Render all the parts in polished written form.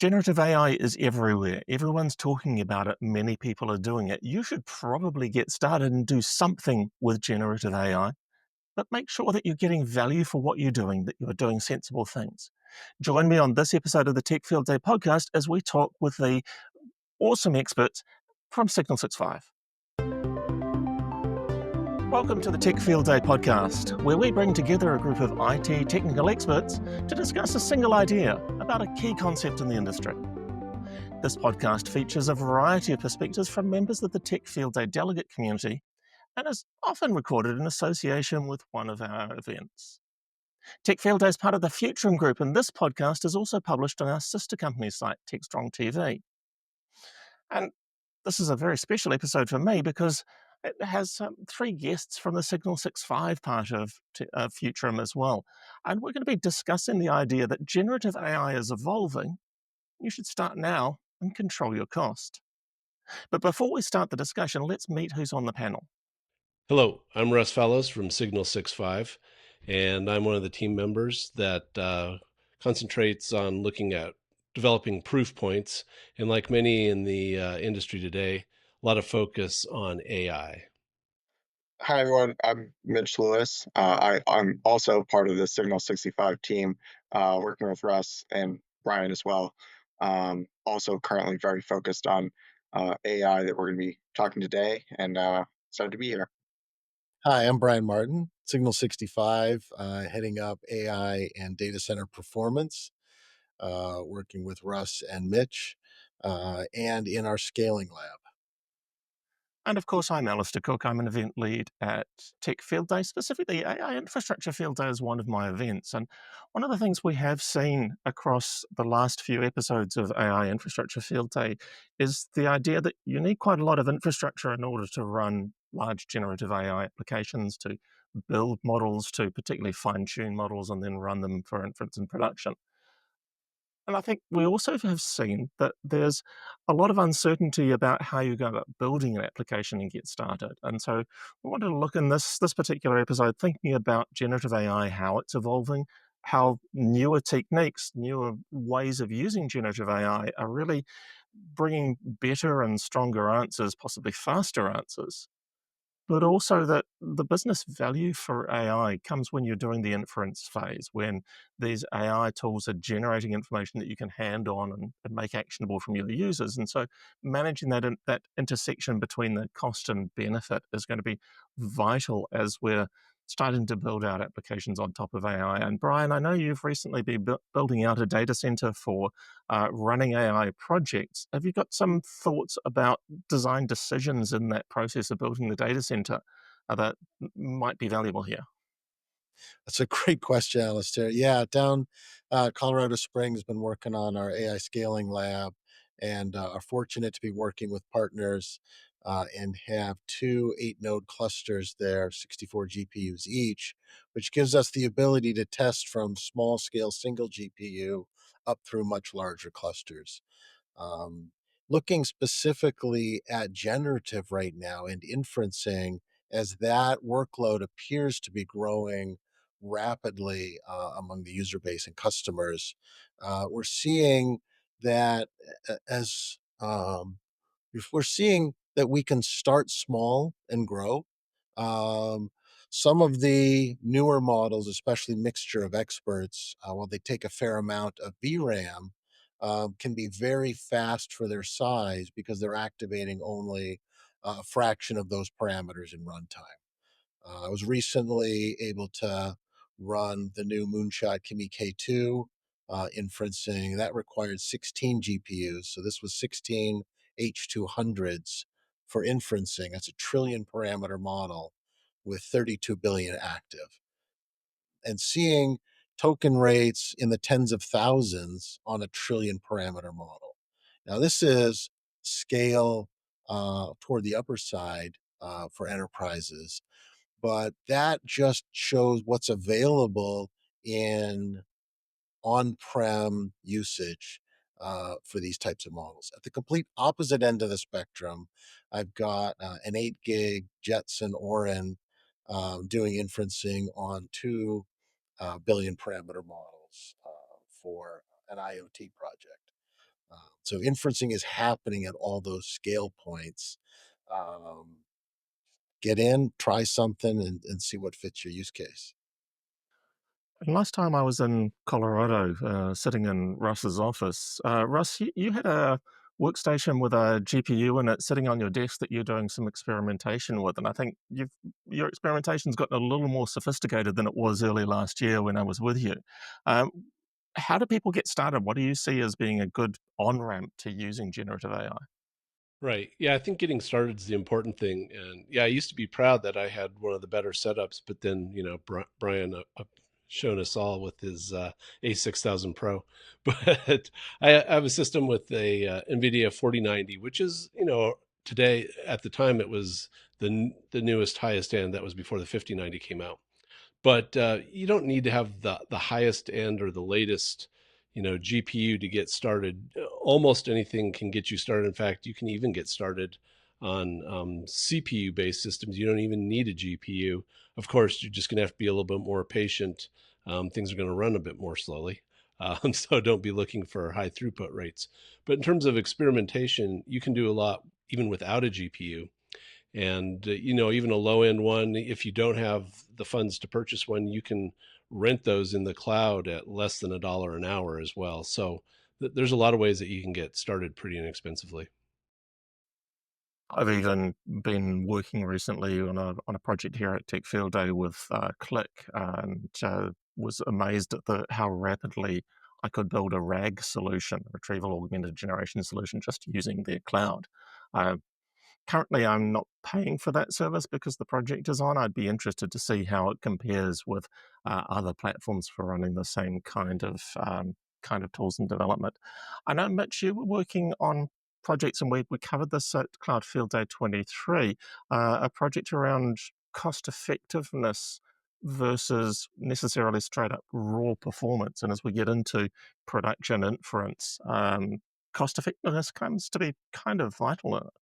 Generative AI is everywhere. Everyone's talking about it. Many people are doing it. You should probably get started and do something with generative AI, but make sure that you're getting value for what you're doing, that you're doing sensible things. Join me on this episode of the Tech Field Day podcast as we talk with the awesome experts from Signal65. Welcome to the Tech Field Day podcast, where we bring together a group of IT technical experts to discuss a single idea about a key concept in the industry. This podcast features a variety of perspectives from members of the Tech Field Day delegate community and is often recorded in association with one of our events. Tech Field Day is part of the Futurum Group, and this podcast is also published on our sister company site, TechStrong TV. And this is a very special episode for me because it has three guests from the Signal65 part of Futurum as well. And we're going to be discussing the idea that generative AI is evolving. You should start now and control your cost. But before we start the discussion, let's meet who's on the panel. Hello, I'm Russ Fellows from Signal65, and I'm one of the team members that concentrates on looking at developing proof points. And like many in the industry today, a lot of focus on AI. Hi, everyone. I'm Mitch Lewis. I'm also part of the Signal65 team, working with Russ and Brian as well. Also, currently very focused on AI that we're going to be talking today, and excited to be here. Hi, I'm Brian Martin, Signal65, heading up AI and data center performance, working with Russ and Mitch, and in our scaling lab. And of course, I'm Alastair Cooke. I'm an event lead at Tech Field Day. Specifically, AI Infrastructure Field Day is one of my events. And one of the things we have seen across the last few episodes of AI Infrastructure Field Day is the idea that you need quite a lot of infrastructure in order to run large generative AI applications, to build models, to particularly fine tune models, and then run them for inference in production. And I think we also have seen that there's a lot of uncertainty about how you go about building an application and get started. And so we wanted to look in this particular episode thinking about generative AI, how it's evolving, how newer techniques, newer ways of using generative AI are really bringing better and stronger answers, possibly faster answers, but also that the business value for AI comes when you're doing the inference phase, when these AI tools are generating information that you can hand on and make actionable from your users. And so managing that intersection between the cost and benefit is going to be vital as we're starting to build out applications on top of AI. And Brian, I know you've recently been building out a data center for running AI projects. Have you got some thoughts about design decisions in that process of building the data center that might be valuable here? That's a great question, Alistair. Yeah, down Colorado Springs, been working on our AI scaling lab and are fortunate to be working with partners and have two 8-node clusters there, 64 GPUs each, which gives us the ability to test from small scale single GPU up through much larger clusters. Um, Looking specifically at generative right now and inferencing, as that workload appears to be growing rapidly among the user base and customers, we're seeing that as we're seeing that we can start small and grow. Um, some of the newer models, especially mixture of experts, while they take a fair amount of VRAM, can be very fast for their size because they're activating only a fraction of those parameters in runtime. I was recently able to run the new Moonshot Kimi K2 inferencing. That required 16 GPUs. So this was 16 H200s for inferencing. That's a trillion parameter model with 32 billion active. And seeing token rates in the tens of thousands on a trillion parameter model. Now, this is scale toward the upper side for enterprises, but that just shows what's available in on-prem usage for these types of models. At the complete opposite end of the spectrum, I've got an 8 gig Jetson Orin doing inferencing on 2 billion parameter models for an IoT project. So inferencing is happening at all those scale points. Um, get in, try something, and see what fits your use case. And last time I was in Colorado, sitting in Russ's office, Russ, you had a workstation with a GPU in it sitting on your desk that you're doing some experimentation with, and I think your experimentation's gotten a little more sophisticated than it was early last year when I was with you. Um, how do people get started? What do you see as being a good on-ramp to using generative AI? Right. Yeah, I think getting started is the important thing. And yeah, I used to be proud that I had one of the better setups, but then, Brian shown us all with his A6000 Pro. But I have a system with a NVIDIA 4090, which is, today, at the time, it was the newest, highest end. That was before the 5090 came out. But you don't need to have the highest end or the latest, GPU to get started. Almost anything can get you started. In fact, you can even get started on CPU based systems. You don't even need a GPU. Of course, you're just going to have to be a little bit more patient. Things are going to run a bit more slowly. So don't be looking for high throughput rates. But in terms of experimentation, you can do a lot even without a GPU. And, even a low end one, if you don't have the funds to purchase one, you can rent those in the cloud at less than $1 an hour as well. So there's a lot of ways that you can get started pretty inexpensively. I've even been working recently on a project here at Tech Field Day with Click, and was amazed at how rapidly I could build a RAG solution, retrieval augmented generation solution, just using their cloud. Uh, Currently, I'm not paying for that service because the project is on. I'd be interested to see how it compares with other platforms for running the same kind of tools and development. I know, Mitch, you were working on projects, and we covered this at Cloud Field Day 23, a project around cost effectiveness versus necessarily straight up raw performance. And as we get into production inference, cost effectiveness comes to be kind of vital in it.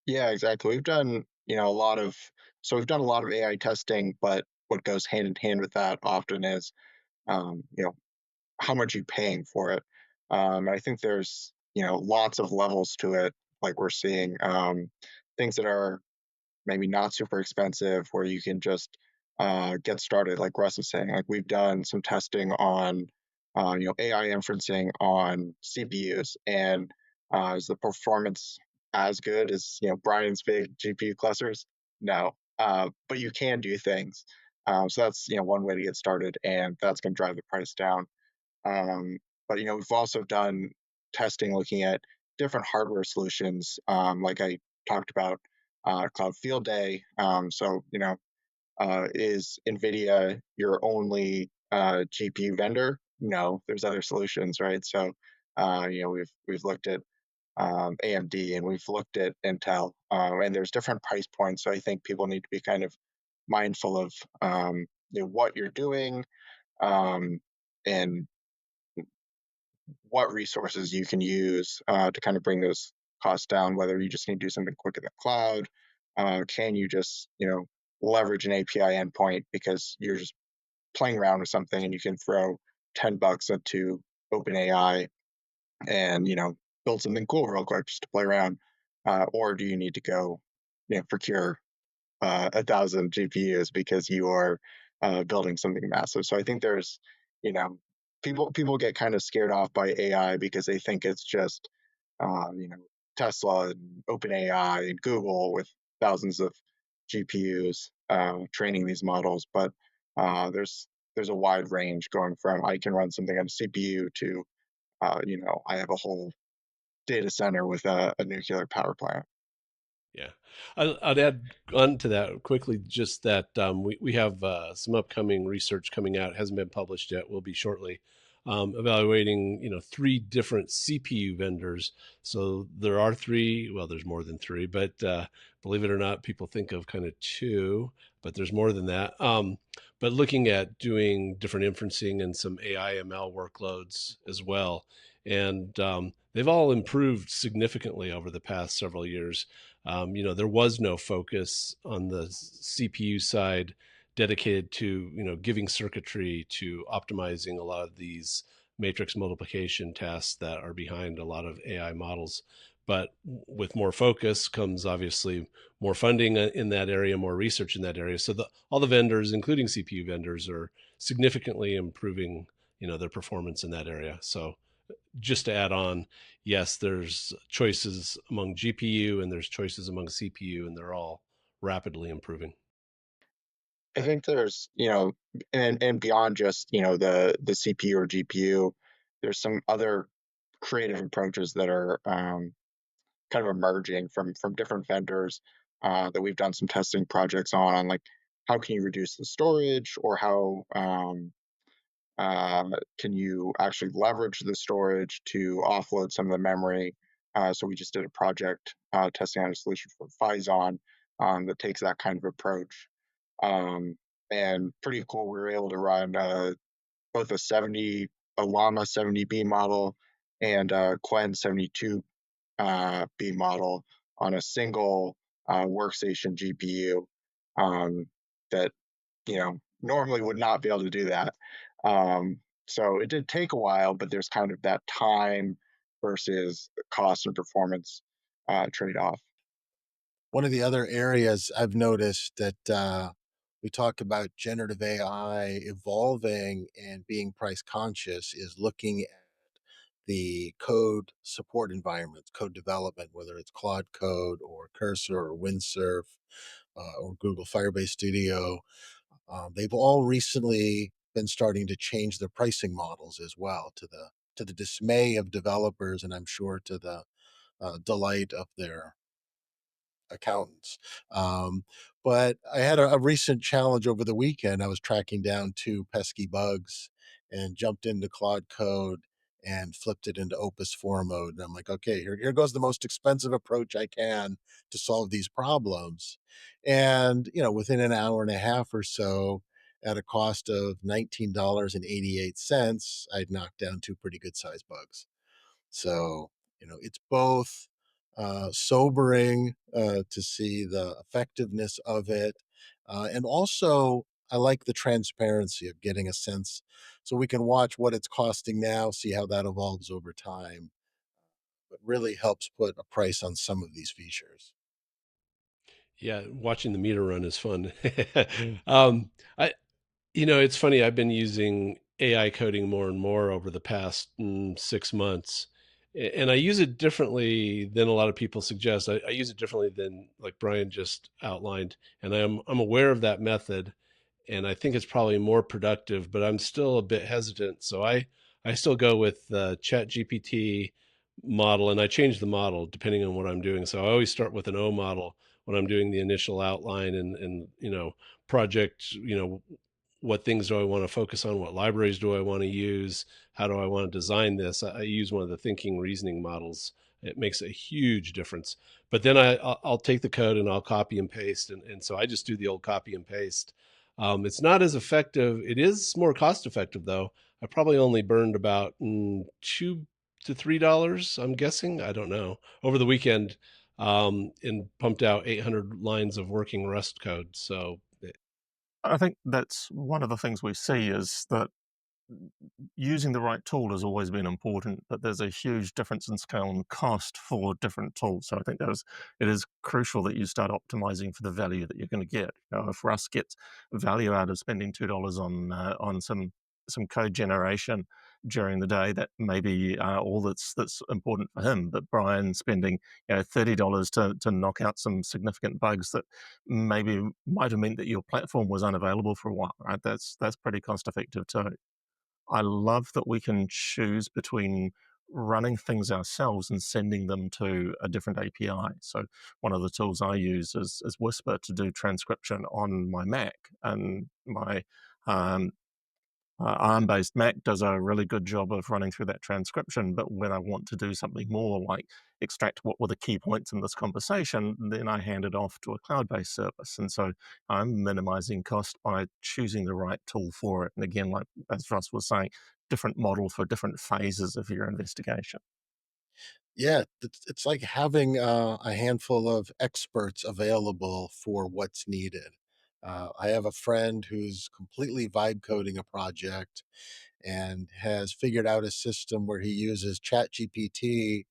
Yeah, exactly. We've done, we've done a lot of AI testing, but what goes hand in hand with that often is, um, you know, how much you paying for it. And I think there's, lots of levels to it. Like we're seeing things that are maybe not super expensive where you can just get started. Like Russ is saying, like we've done some testing on, AI inferencing on CPUs, and is the performance as good as Brian's big GPU clusters? No, but you can do things. So that's one way to get started, and that's going to drive the price down. Um, but we've also done testing looking at different hardware solutions, like I talked about Cloud Field Day. Is NVIDIA your only GPU vendor? No, there's other solutions, right? So, we've looked at AMD, and we've looked at Intel, and there's different price points. So I think people need to be kind of mindful of what you're doing, um, and what resources you can use to kind of bring those costs down. Whether you just need to do something quick in the cloud, can you just leverage an API endpoint because you're just playing around with something and you can throw $10 into OpenAI and build something cool real quick just to play around, or do you need to go procure 1,000 GPUs because you are building something massive. So I think there's, you know, people get kind of scared off by AI because they think it's just, you know, Tesla and OpenAI and Google with thousands of GPUs training these models. But there's a wide range going from I can run something on a CPU to, I have a whole data center with a nuclear power plant. Yeah, I'd add on to that quickly, just that we have some upcoming research coming out. It hasn't been published yet. Will be shortly. Evaluating, three different CPU vendors. So there are three. Well, there's more than three, but believe it or not, people think of kind of two, but there's more than that. But looking at doing different inferencing and some AI ML workloads as well, and they've all improved significantly over the past several years. There was no focus on the CPU side dedicated to, giving circuitry to optimizing a lot of these matrix multiplication tasks that are behind a lot of AI models. But with more focus comes obviously more funding in that area, more research in that area. So all the vendors, including CPU vendors, are significantly improving, their performance in that area. So just to add on, yes, there's choices among GPU and there's choices among CPU, and they're all rapidly improving. I think there's, and beyond just, the CPU or GPU, there's some other creative approaches that are kind of emerging from different vendors that we've done some testing projects on like how can you reduce the storage or how can you actually leverage the storage to offload some of the memory. So we just did a project testing out a solution for Phison that takes that kind of approach. Um, and pretty cool. We were able to run both a Llama 70B model and a Quen 72 B model on a single workstation GPU that normally would not be able to do that. Um, so it did take a while, but there's kind of that time versus cost and performance trade off. One of the other areas I've noticed that we talk about generative AI evolving and being price conscious is looking at the code support environments, code development, whether it's Claude Code or Cursor or Windsurf or Google Firebase Studio. They've all recently been starting to change their pricing models as well, to the dismay of developers, and I'm sure to the delight of their accountants. Um, but I had a recent challenge over the weekend. I was tracking down two pesky bugs and jumped into Claude Code and flipped it into Opus 4 mode. And I'm like, okay, here goes the most expensive approach I can to solve these problems. And, within an hour and a half or so, at a cost of $19.88, I'd knocked down two pretty good sized bugs. So, it's both sobering to see the effectiveness of it. And also, I like the transparency of getting a sense so we can watch what it's costing now, see how that evolves over time. But really helps put a price on some of these features. Yeah, watching the meter run is fun. um, I, it's funny. I've been using AI coding more and more over the past 6 months, and I use it differently than a lot of people suggest. I use it differently than like Brian just outlined, and I'm aware of that method, and I think it's probably more productive. But I'm still a bit hesitant, so I still go with the Chat GPT model, and I change the model depending on what I'm doing. So I always start with an O model when I'm doing the initial outline and project, what things do I want to focus on? What libraries do I want to use? How do I want to design this? I use one of the thinking reasoning models. It makes a huge difference. But then I'll take the code and I'll copy and paste. And so I just do the old copy and paste. It's not as effective. It is more cost effective, though. I probably only burned about $2 to $3, I'm guessing. I don't know. Over the weekend, and pumped out 800 lines of working Rust code. So I think that's one of the things we see is that using the right tool has always been important, but there's a huge difference in scale and cost for different tools. So I think it is crucial that you start optimizing for the value that you're going to get. If Russ gets value out of spending $2 on some code generation during the day, that may be all that's important for him. But Brian spending $30 to knock out some significant bugs that maybe might have meant that your platform was unavailable for a while, right? That's pretty cost effective too. I love that we can choose between running things ourselves and sending them to a different API. So one of the tools I use is Whisper to do transcription on my Mac, and my um, ARM-based Mac does a really good job of running through that transcription. But when I want to do something more like extract what were the key points in this conversation, then I hand it off to a cloud-based service. And so I'm minimizing cost by choosing the right tool for it. And again, like as Russ was saying, different model for different phases of your investigation. Yeah, it's like having a handful of experts available for what's needed. I have a friend who's completely vibe coding a project, and has figured out a system where he uses ChatGPT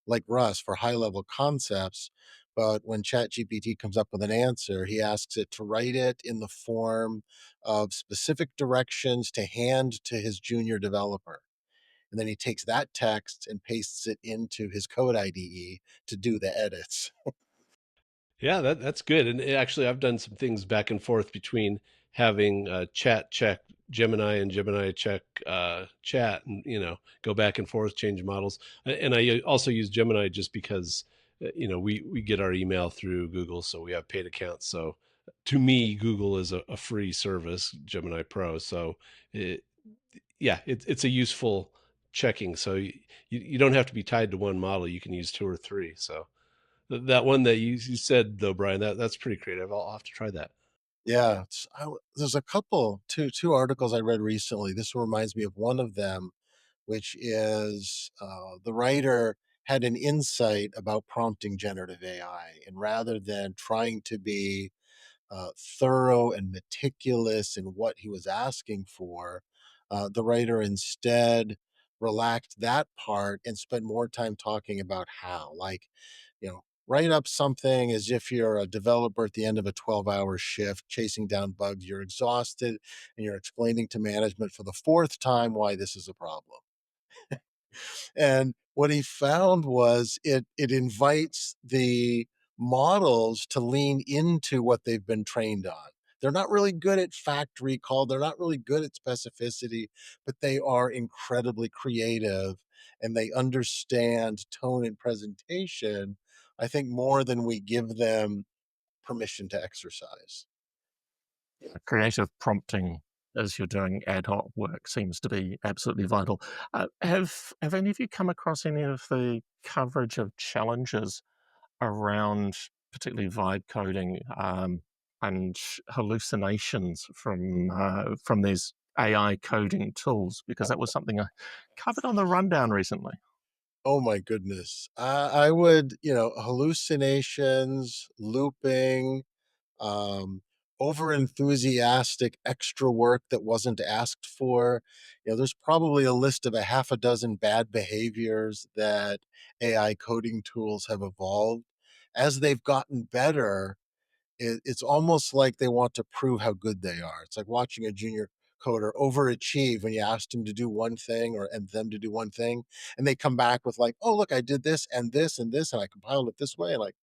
like Russ for high level concepts. But when ChatGPT comes up with an answer, he asks it to write it in the form of specific directions to hand to his junior developer. And then he takes that text and pastes it into his code IDE to do the edits. Yeah, that's good. And actually, I've done some things back and forth between having chat check Gemini and Gemini check chat, and go back and forth, change models. And I also use Gemini just because we get our email through Google, so we have paid accounts. So to me, Google is a free service, Gemini Pro. So it, yeah, it's a useful checking. So you don't have to be tied to one model. You can use two or three. So that one that you said though, Brian, that's pretty creative. I'll have to try that. Yeah, there's a couple, two articles I read recently. This reminds me of one of them, which is the writer had an insight about prompting generative AI, and rather than trying to be thorough and meticulous in what he was asking for, the writer instead relaxed that part and spent more time talking about how, like, write up something as if you're a developer at the end of a 12-hour shift chasing down bugs. You're exhausted and you're explaining to management for the fourth time why this is a problem. And what he found was it invites the models to lean into what they've been trained on. They're not really good at fact recall, they're not really good at specificity, but they are incredibly creative and they understand tone and presentation, I think, more than we give them permission to exercise. Creative prompting as you're doing ad hoc work seems to be absolutely vital. Have any of you come across any of the coverage of challenges around particularly vibe coding and hallucinations from these AI coding tools? Because that was something I covered on the rundown recently. Oh my goodness. I would, hallucinations, looping, um, over enthusiastic extra work that wasn't asked for. There's probably a list of a half a dozen bad behaviors that AI coding tools have evolved. As they've gotten better, it's almost like they want to prove how good they are. It's like watching a junior coder overachieve when you asked them to do one thing or and them to do one thing, and they come back with like, "Oh, look, I did this and this and this, and I compiled it this way." Like,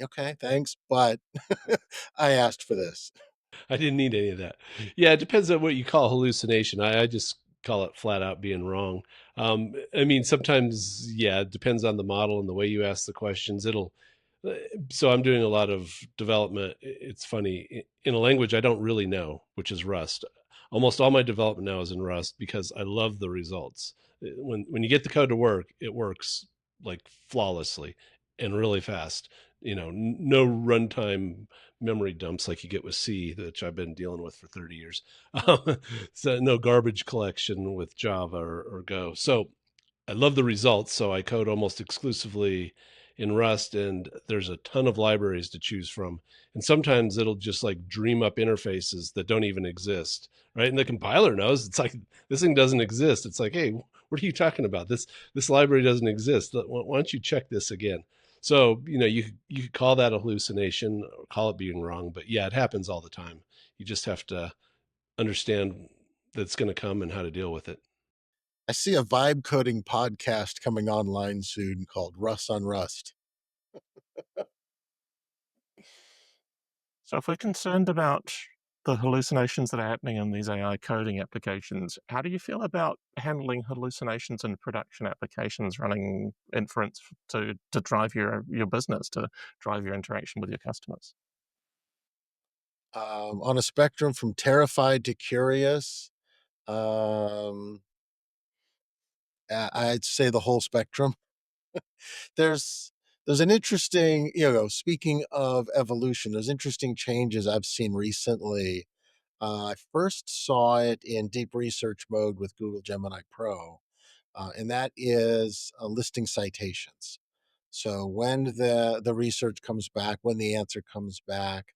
okay, thanks, but I asked for this. I didn't need any of that. Yeah, it depends on what you call hallucination. I just call it flat out being wrong. I mean, sometimes, yeah, it depends on the model and the way you ask the questions. Uh, so I'm doing a lot of development. It's funny, in a language I don't really know, which is Rust. Almost all my development now is in Rust because I love the results. When you get the code to work, it works like flawlessly and really fast. No runtime memory dumps like you get with C, which I've been dealing with for 30 years. So no garbage collection with Java or Go. So I love the results. So I code almost exclusively in Rust, and there's a ton of libraries to choose from. And sometimes it'll just like dream up interfaces that don't even exist, right? And the compiler knows it's like this thing doesn't exist. It's like, hey, what are you talking about? This library doesn't exist. Why don't you check this again? So you could call that a hallucination or call it being wrong, but yeah, it happens all the time. You just have to understand that it's going to come and how to deal with it. I see a vibe coding podcast coming online soon called Russ on Rust. So, if we're concerned about the hallucinations that are happening in these AI coding applications, how do you feel about handling hallucinations in production applications, running inference to drive your business, to drive your interaction with your customers? On a spectrum from terrified to curious, um, I'd say the whole spectrum. There's there's an interesting, speaking of evolution, there's interesting changes I've seen recently. I first saw it in deep research mode with Google Gemini Pro, and that is listing citations. So when the research comes back, when the answer comes back,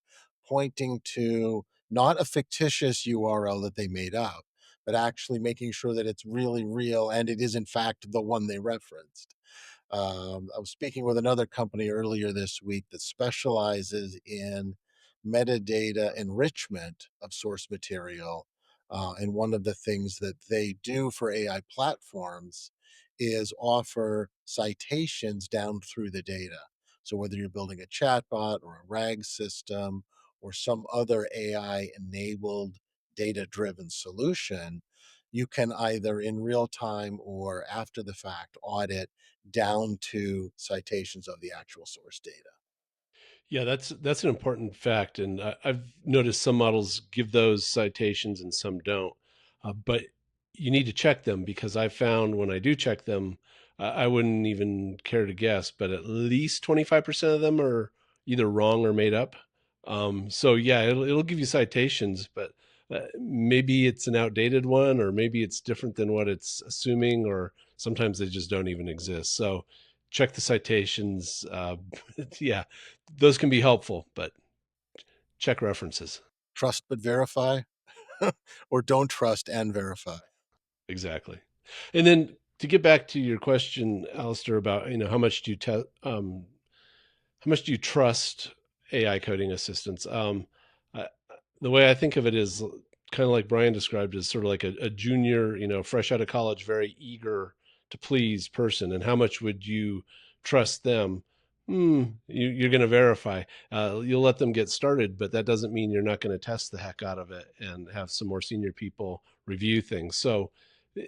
pointing to not a fictitious URL that they made up, but actually making sure that it's really real and it is in fact the one they referenced. I was speaking with another company earlier this week that specializes in metadata enrichment of source material. And one of the things that they do for AI platforms is offer citations down through the data. So whether you're building a chatbot or a RAG system or some other AI enabled data driven solution, you can either in real time or after the fact audit down to citations of the actual source data. Yeah, that's an important fact, and I've noticed some models give those citations and some don't. But you need to check them because I found when I do check them, I wouldn't even care to guess, but at least 25% of them are either wrong or made up. So yeah, it'll give you citations, but maybe it's an outdated one, or maybe it's different than what it's assuming, or sometimes they just don't even exist. So check the citations. Yeah, those can be helpful, but check references. Trust but verify, or don't trust and verify. Exactly. And then to get back to your question, Alistair, about how much do you how much do you trust AI coding assistants? I, the way I think of it is kind of like Brian described, as sort of like a junior, fresh out of college, very eager to please person. And how much would you trust them? You're going to verify. You'll let them get started, but that doesn't mean you're not going to test the heck out of it and have some more senior people review things. So, eh,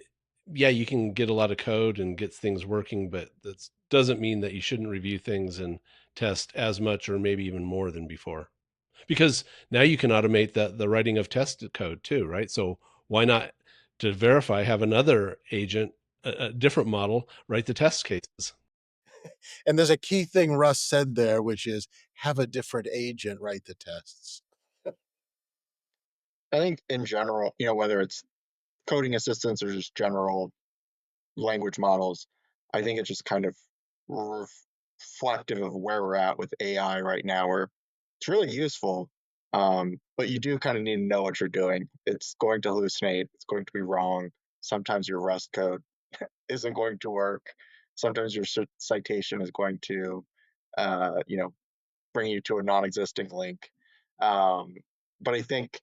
yeah, you can get a lot of code and get things working, but that doesn't mean that you shouldn't review things and test as much or maybe even more than before, because now you can automate the writing of test code too, right? So why not, to verify, have another agent, a different model, write the test cases? And there's a key thing Russ said there, which is have a different agent write the tests. I think in general, whether it's coding assistants or just general language models, I think it's just kind of reflective of where we're at with AI right now, where it's really useful. But you do kind of need to know what you're doing. It's going to hallucinate, it's going to be wrong. Sometimes your Rust code isn't going to work. Sometimes your citation is going to, bring you to a non existing link. Um, but I think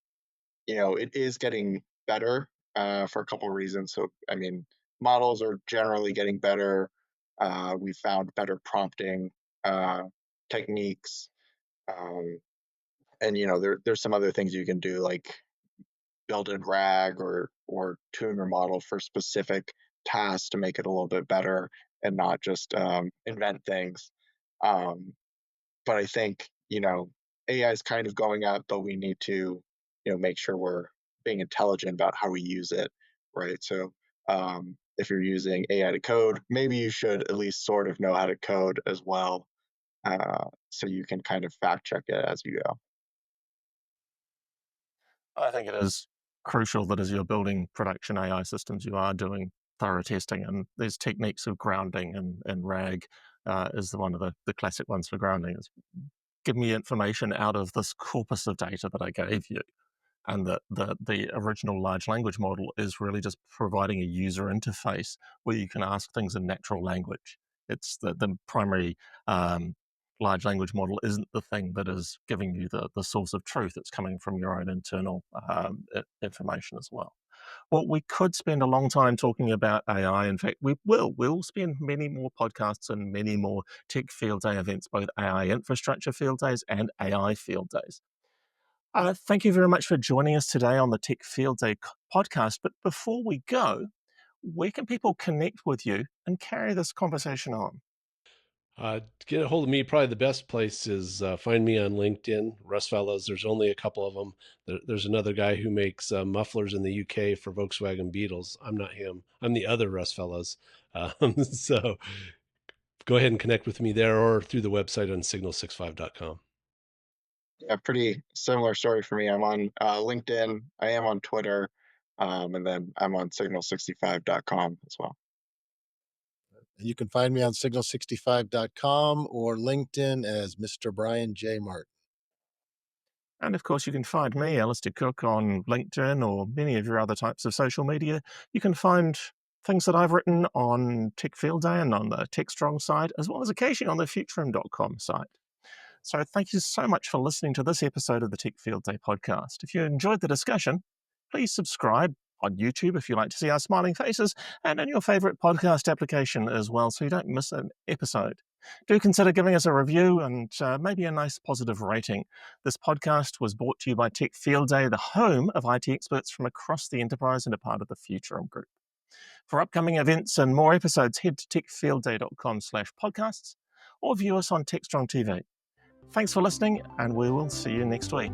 it is getting better for a couple of reasons. So, I mean, models are generally getting better. We've found better prompting uh, techniques, um, and there's some other things you can do, like build in RAG or tune your model for specific tasks to make it a little bit better and not just invent things. Um, but I think AI is kind of going up, but we need to make sure we're being intelligent about how we use it, right? So if you're using AI to code, maybe you should at least sort of know how to code as well, so you can kind of fact check it as you go. I think it is crucial that as you're building production AI systems, you are doing thorough testing. And there's techniques of grounding, and RAG is one of the classic ones for grounding. Is give me information out of this corpus of data that I gave you. And the original large language model is really just providing a user interface where you can ask things in natural language. It's the primary large language model isn't the thing that is giving you the source of truth. It's coming from your own internal information as well. Well, we could spend a long time talking about AI. In fact, we will. We'll spend many more podcasts and many more tech field day events, both AI infrastructure field days and AI field days. Thank you very much for joining us today on the Tech Field Day podcast. But before we go, where can people connect with you and carry this conversation on? To get a hold of me, probably the best place is find me on LinkedIn, Russ Fellows. There's only a couple of them. There's another guy who makes mufflers in the UK for Volkswagen Beetles. I'm not him. I'm the other Russ Fellows. So go ahead and connect with me there or through the website on signal65.com. A pretty similar story for me. I'm on LinkedIn. I am on Twitter, and then I'm on Signal65.com as well. You can find me on signal65.com or LinkedIn as Mr. Brian J. Martin. And of course, you can find me, Alastair Cooke, on LinkedIn or many of your other types of social media. You can find things that I've written on Tech Field Day and on the TechStrong site, as well as occasionally on the Futurum.com site. So thank you so much for listening to this episode of the Tech Field Day podcast. If you enjoyed the discussion, please subscribe on YouTube if you like to see our smiling faces, and in your favorite podcast application as well, so you don't miss an episode. Do consider giving us a review and maybe a nice positive rating. This podcast was brought to you by Tech Field Day, the home of IT experts from across the enterprise and a part of the Futurum Group. For upcoming events and more episodes, head to techfieldday.com/podcasts or view us on TechStrong TV. Thanks for listening, and we will see you next week.